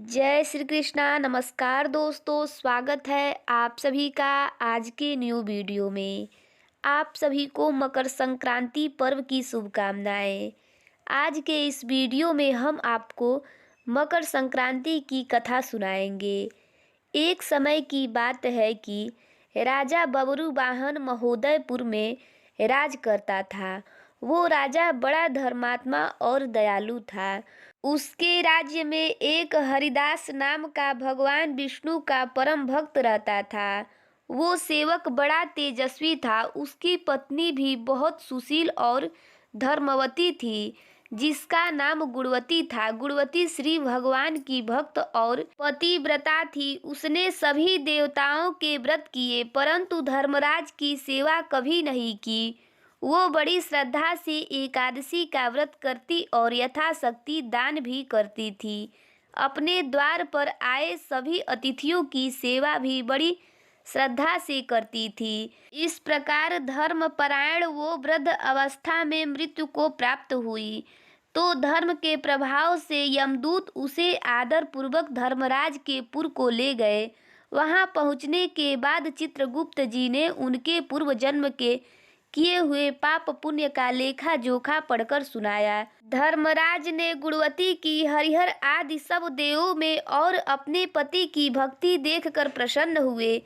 जय श्री कृष्णा। नमस्कार दोस्तों, स्वागत है आप सभी का आज के न्यू वीडियो में। आप सभी को मकर संक्रांति पर्व की शुभकामनाएं। आज के इस वीडियो में हम आपको मकर संक्रांति की कथा सुनाएंगे। एक समय की बात है कि राजा बबरूवाहन महोदयपुर में राज करता था। वो राजा बड़ा धर्मात्मा और दयालु था। उसके राज्य में एक हरिदास नाम का भगवान विष्णु का परम भक्त रहता था। वो सेवक बड़ा तेजस्वी था। उसकी पत्नी भी बहुत सुशील और धर्मवती थी, जिसका नाम गुणवती था। गुणवती श्री भगवान की भक्त और पतिव्रता थी। उसने सभी देवताओं के व्रत किए, परंतु धर्मराज की सेवा कभी नहीं की। वो बड़ी श्रद्धा से एकादशी का व्रत करती और यथाशक्ति दान भी करती थी। अपने द्वार पर आए सभी अतिथियों की सेवा भी बड़ी श्रद्धा से करती थी। इस प्रकार धर्मपरायण वो वृद्ध अवस्था में मृत्यु को प्राप्त हुई, तो धर्म के प्रभाव से यमदूत उसे आदर पूर्वक धर्मराज के पुर को ले गए। वहां पहुंचने के बाद चित्रगुप्त जी ने उनके पूर्व जन्म के किए हुए पाप पुण्य का लेखा जोखा पढ़कर सुनाया। धर्मराज ने गुणवती की, हरिहर आदि सब देवों में और अपने पति की भक्ति देखकर प्रसन्न हुए,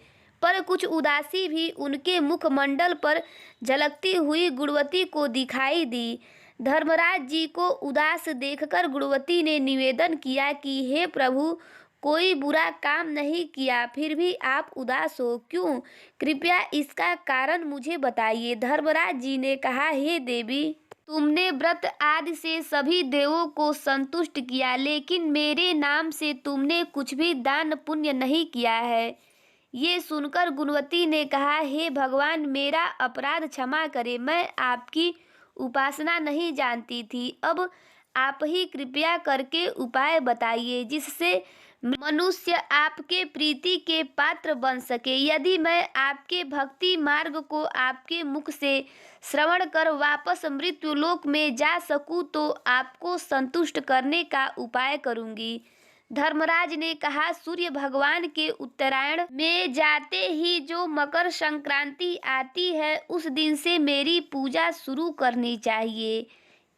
पर कुछ उदासी भी उनके मुखमंडल पर झलकती हुई गुणवती को दिखाई दी। धर्मराज जी को उदास देखकर गुणवती ने निवेदन किया कि हे प्रभु, कोई बुरा काम नहीं किया, फिर भी आप उदास हो क्यों? कृपया इसका कारण मुझे बताइए। धर्मराज जी ने कहा, हे देवी, तुमने व्रत आदि से सभी देवों को संतुष्ट किया, लेकिन मेरे नाम से तुमने कुछ भी दान पुण्य नहीं किया है। ये सुनकर गुणवती ने कहा, हे भगवान, मेरा अपराध क्षमा करें। मैं आपकी उपासना नहीं जानती थी। अब आप ही कृपया करके उपाय बताइए जिससे मनुष्य आपके प्रीति के पात्र बन सके। यदि मैं आपके भक्ति मार्ग को आपके मुख से श्रवण कर वापस मृत्यु लोक में जा सकूं, तो आपको संतुष्ट करने का उपाय करूंगी। धर्मराज ने कहा, सूर्य भगवान के उत्तरायण में जाते ही जो मकर संक्रांति आती है, उस दिन से मेरी पूजा शुरू करनी चाहिए।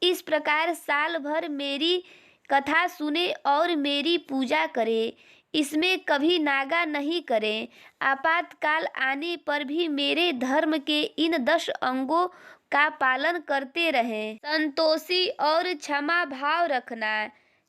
इस प्रकार साल भर मेरी कथा सुने और मेरी पूजा करें। इसमें कभी नागा नहीं करें। आपातकाल आने पर भी मेरे धर्म के इन 10 अंगों का पालन करते रहें। संतोषी और क्षमा भाव रखना,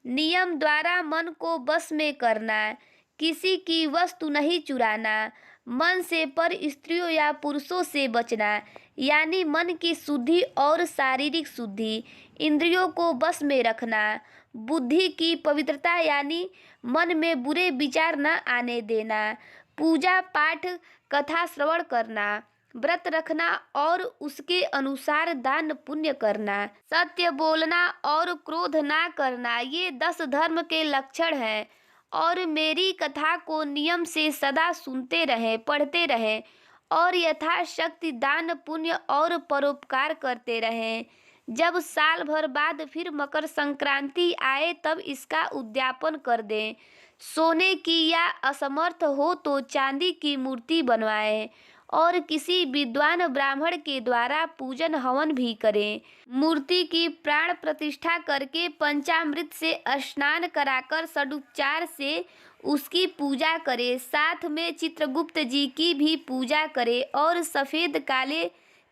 नियम द्वारा मन को बस में करना, किसी की वस्तु नहीं चुराना, मन से पर स्त्रियों या पुरुषों से बचना, यानी मन की शुद्धि और शारीरिक शुद्धि, इंद्रियों को बस में रखना, बुद्धि की पवित्रता यानी मन में बुरे विचार न आने देना, पूजा पाठ कथा श्रवण करना, व्रत रखना और उसके अनुसार दान पुण्य करना, सत्य बोलना और क्रोध ना करना, ये 10 धर्म के लक्षण हैं। और मेरी कथा को नियम से सदा सुनते रहें, पढ़ते रहें और यथाशक्ति दान पुण्य और परोपकार करते रहें। जब साल भर बाद फिर मकर संक्रांति आए, तब इसका उद्यापन कर दें। सोने की या असमर्थ हो तो चांदी की मूर्ति बनवाएं और किसी विद्वान ब्राह्मण के द्वारा पूजन हवन भी करें। मूर्ति की प्राण प्रतिष्ठा करके पंचामृत से स्नान कराकर षडुपचार से उसकी पूजा करें। साथ में चित्रगुप्त जी की भी पूजा करें और सफ़ेद काले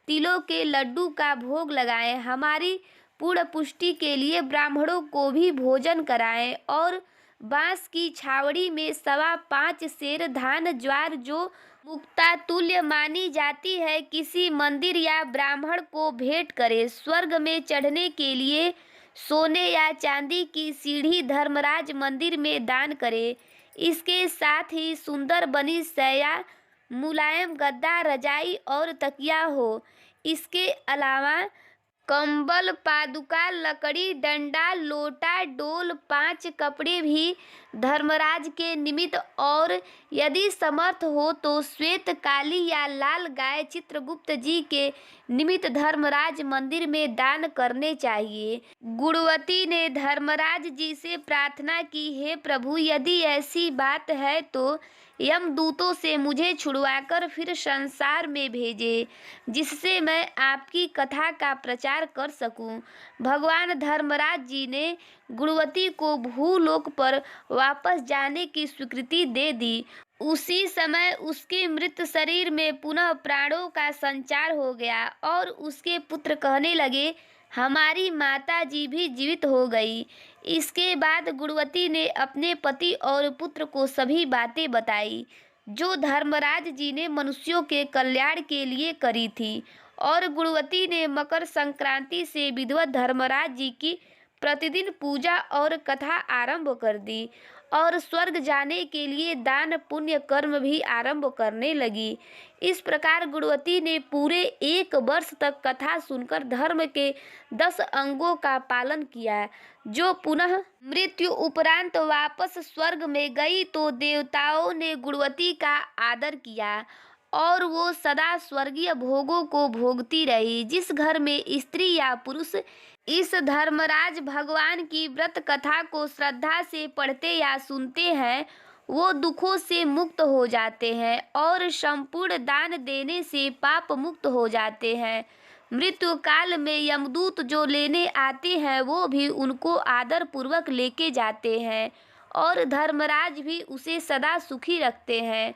तिलों के लड्डू का भोग लगाएं। हमारी पूर्ण पुष्टि के लिए ब्राह्मणों को भी भोजन कराएं और बांस की छावड़ी में 5.25 सेर धान ज्वार, जो मुक्ता तुल्य मानी जाती है, किसी मंदिर या ब्राह्मण को भेंट करें। स्वर्ग में चढ़ने के लिए सोने या चांदी की सीढ़ी धर्मराज मंदिर में दान करें। इसके साथ ही सुंदर बनी शैया, मुलायम गद्दा, रजाई और तकिया हो। इसके अलावा कंबल, पादुका, लकड़ी, डंडा, लोटा, डोल, 5 कपड़े भी धर्मराज के निमित्त, और यदि समर्थ हो तो श्वेत, काली या लाल गाय चित्रगुप्त जी के निमित्त धर्मराज मंदिर में दान करने चाहिए। गुणवती ने धर्मराज जी से प्रार्थना की, हे प्रभु, यदि ऐसी बात है तो यमदूतों से मुझे छुड़वाकर फिर संसार में भेजे, जिससे मैं आपकी कथा का प्रचार कर सकूं। भगवान धर्मराज जी ने गुणवती को भूलोक पर वापस जाने की स्वीकृति दे दी। उसी समय उसके मृत शरीर में पुनः प्राणों का संचार हो गया और उसके पुत्र कहने लगे, हमारी माता जी भी जीवित हो गई। इसके बाद गुणवती ने अपने पति और पुत्र को सभी बातें बताई जो धर्मराज जी ने मनुष्यों के कल्याण के लिए करी थी, और गुणवती ने मकर संक्रांति से विधिवत धर्मराज जी की प्रतिदिन पूजा और कथा आरंभ कर दी और स्वर्ग जाने के लिए दान पुण्य कर्म भी आरंभ करने लगी। इस प्रकार गुणवती ने पूरे 1 वर्ष तक कथा सुनकर धर्म के 10 अंगों का पालन किया। जो पुनः मृत्यु उपरांत वापस स्वर्ग में गई तो देवताओं ने गुणवती का आदर किया और वो सदा स्वर्गीय भोगों को भोगती रही। जिस घर में स्त्री या पुरुष इस धर्मराज भगवान की व्रत कथा को श्रद्धा से पढ़ते या सुनते हैं, वो दुखों से मुक्त हो जाते हैं और संपूर्ण दान देने से पाप मुक्त हो जाते हैं। मृत्यु काल में यमदूत जो लेने आते हैं वो भी उनको आदर पूर्वक लेके जाते हैं और धर्मराज भी उसे सदा सुखी रखते हैं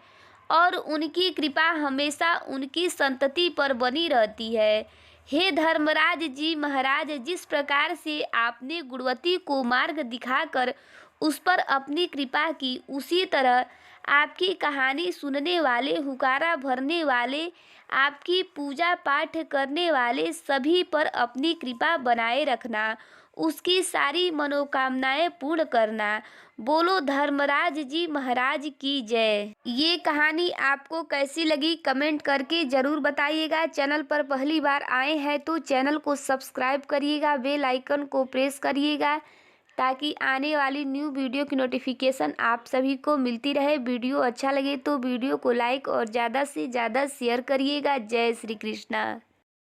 और उनकी कृपा हमेशा उनकी संतति पर बनी रहती है। हे धर्मराज जी महाराज, जिस प्रकार से आपने गुणवती को मार्ग दिखाकर उस पर अपनी कृपा की, उसी तरह आपकी कहानी सुनने वाले, हुकारा भरने वाले, आपकी पूजा पाठ करने वाले सभी पर अपनी कृपा बनाए रखना, उसकी सारी मनोकामनाएं पूर्ण करना। बोलो धर्मराज जी महाराज की जय। ये कहानी आपको कैसी लगी कमेंट करके ज़रूर बताइएगा। चैनल पर पहली बार आए हैं तो चैनल को सब्सक्राइब करिएगा, बेल आइकन को प्रेस करिएगा ताकि आने वाली न्यू वीडियो की नोटिफिकेशन आप सभी को मिलती रहे। वीडियो अच्छा लगे तो वीडियो को लाइक और ज़्यादा से ज़्यादा शेयर करिएगा। जय श्री कृष्णा।